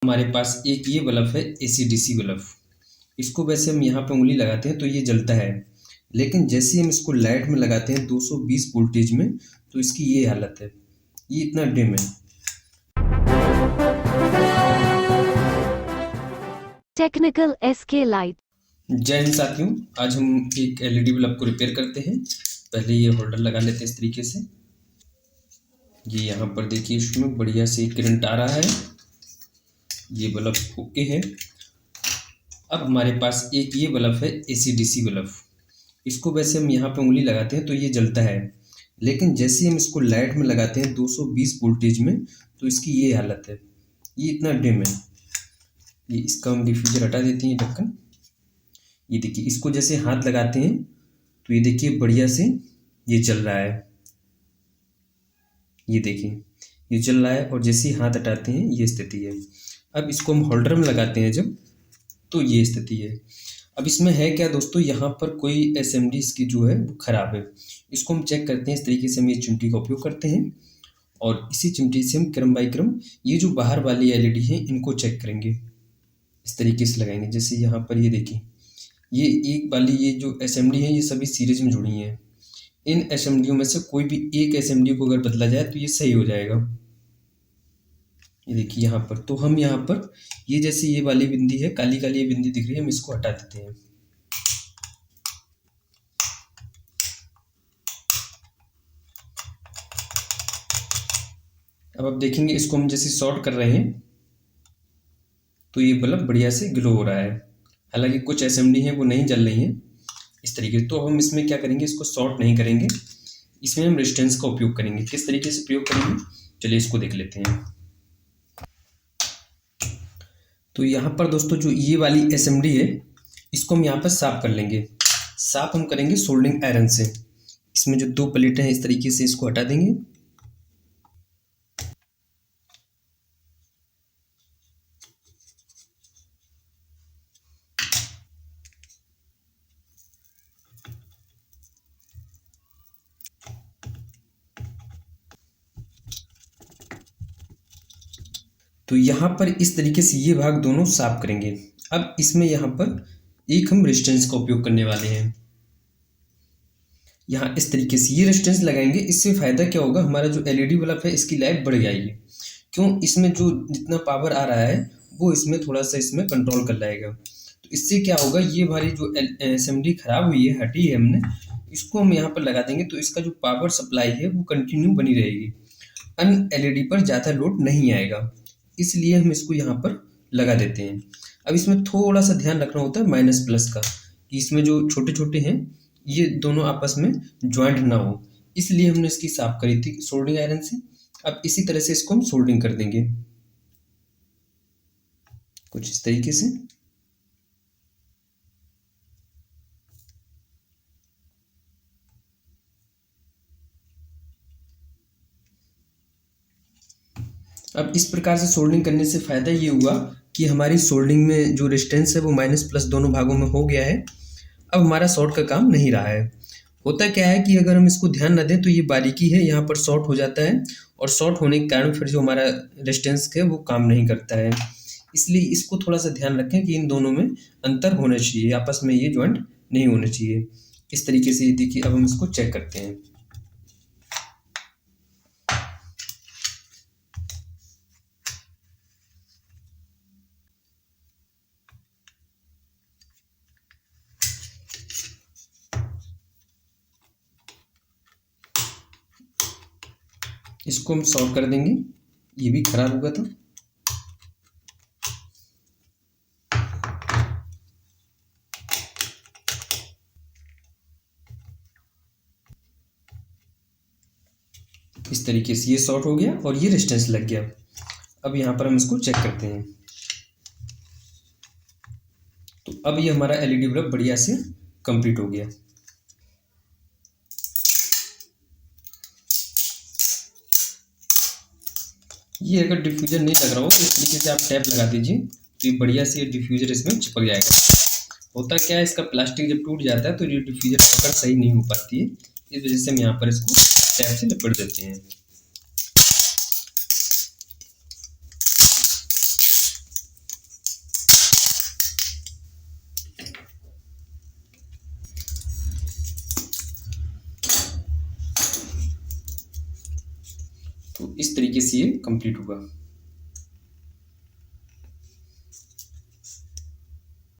हमारे पास एक ये बल्ब है एसी-डीसी बल्ब। इसको वैसे हम यहाँ पे उँगली लगाते हैं तो ये जलता है, लेकिन जैसे ही हम इसको लाइट में लगाते हैं 220 वोल्टेज में, तो इसकी ये हालत है। ये इतना डिम है। टेक्निकल एसके लाइट। जय हिंद साथियों, आज हम एक एलईडी बल्ब को रिपेयर करते हैं। पहले ये होल्डर लगा लेते हैं इस तरीके से। ये यहाँ पर देखिए इसमें बढ़िया से करंट आ रहा है। ये बल्ब ओके है। अब हमारे पास एक ये बल्ब है एसी-डीसी बल्ब। इसको वैसे हम यहाँ पे उँगली लगाते हैं तो ये जलता है, लेकिन जैसे ही हम इसको लाइट में लगाते हैं 220 वोल्टेज में, तो इसकी ये हालत है। ये इतना डिम है। ये इसका हम डिफ्यूज़र हटा देते हैं ढक्कन। ये देखिए इसको जैसे हाथ लगाते हैं तो ये देखिए बढ़िया से ये चल रहा है। ये देखिए ये चल रहा है और जैसे ही हाथ हटाते हैं ये स्थिति है। अब इसको हम होल्डर में लगाते हैं जब, तो ये स्थिति है। अब इसमें है क्या दोस्तों, यहाँ पर कोई एसएमडी इसकी जो है वो ख़राब है। इसको हम चेक करते हैं। इस तरीके से हम ये चिमटी का उपयोग करते हैं और इसी चिमटी से हम क्रम बाई क्रम ये जो बाहर वाली एलईडी है इनको चेक करेंगे। इस तरीके से लगाएंगे। जैसे यहाँ पर ये देखिए, ये एक वाली ये जो एसएमडी है ये सभी सीरीज में जुड़ी हैं। इन एसएमडीओ में से कोई भी एक एसएमडी को अगर बदला जाए तो ये सही हो जाएगा। ये देखिए यहाँ पर, तो हम यहाँ पर ये जैसे ये वाली बिंदी है, काली काली ये बिंदी दिख रही है, हम इसको हटा देते हैं। अब आप देखेंगे इसको हम जैसे शॉर्ट कर रहे हैं तो ये बल्ब बढ़िया से ग्लो हो रहा है। हालांकि कुछ एसएमडी हैं वो नहीं जल रही हैं इस तरीके से। तो हम इसमें क्या करेंगे, इसको शॉर्ट नहीं करेंगे, इसमें हम रेजिस्टेंस का उपयोग करेंगे। किस तरीके से प्रयोग करेंगे, चलिए इसको देख लेते हैं। तो यहाँ पर दोस्तों जो ये वाली एसएमडी है इसको हम यहाँ पर साफ कर लेंगे। साफ हम करेंगे सोल्डरिंग आयरन से। इसमें जो दो प्लेटें हैं इस तरीके से इसको हटा देंगे। तो यहाँ पर इस तरीके से ये भाग दोनों साफ करेंगे। अब इसमें यहाँ पर एक हम रेजिस्टेंस का उपयोग करने वाले हैं। यहाँ इस तरीके से ये रेजिस्टेंस लगाएंगे। इससे फ़ायदा क्या होगा, हमारा जो एलईडी बल्ब है इसकी लाइट बढ़ जाएगी। क्यों, इसमें जो जितना पावर आ रहा है वो इसमें थोड़ा सा इसमें कंट्रोल कर लाएगा। तो इससे क्या होगा, ये हमारी जो एसएमडी खराब हुई है, हटी है हमने, इसको हम यहाँ पर लगा देंगे तो इसका जो पावर सप्लाई है वो कंटिन्यू बनी रहेगी। अन एलईडी पर ज़्यादा लोड नहीं आएगा, इसलिए हम इसको यहाँ पर लगा देते हैं। अब इसमें थोड़ा सा ध्यान रखना होता है माइनस प्लस का, कि इसमें जो छोटे छोटे हैं ये दोनों आपस में ज्वाइंट ना हो, इसलिए हमने इसकी साफ करी थी सोल्डरिंग आयरन से। अब इसी तरह से इसको हम सोल्डरिंग कर देंगे कुछ इस तरीके से। अब इस प्रकार से सोल्डरिंग करने से फ़ायदा ये हुआ कि हमारी सोल्डरिंग में जो रेजिस्टेंस है वो माइनस प्लस दोनों भागों में हो गया है। अब हमारा शॉर्ट का काम नहीं रहा है। होता क्या है कि अगर हम इसको ध्यान न दें तो ये बारीकी है, यहाँ पर शॉर्ट हो जाता है और शॉर्ट होने के कारण फिर जो हमारा रेजिस्टेंस है वो काम नहीं करता है। इसलिए इसको थोड़ा सा ध्यान रखें कि इन दोनों में अंतर होना चाहिए, आपस में ये जॉइंट नहीं होने चाहिए। इस तरीके से देखिए, अब हम इसको चेक करते हैं। इसको हम शॉर्ट कर देंगे, ये भी खराब हुआ था। इस तरीके से ये शॉर्ट हो गया और ये रेजिस्टेंस लग गया। अब यहाँ पर हम इसको चेक करते हैं। तो अब ये हमारा एलईडी बल्ब बढ़िया से कंप्लीट हो गया। ये अगर डिफ्यूज़र नहीं लग रहा हो तो इस तरीके से आप टैप लगा दीजिए, तो ये बढ़िया से डिफ्यूज़र इसमें चिपक जाएगा। होता क्या है, इसका प्लास्टिक जब टूट जाता है तो ये डिफ्यूज़र पकड़ सही नहीं हो पाती है, इस वजह से हम यहाँ पर इसको टैप से लपेट देते हैं। तो इस तरीके से ये कंप्लीट होगा।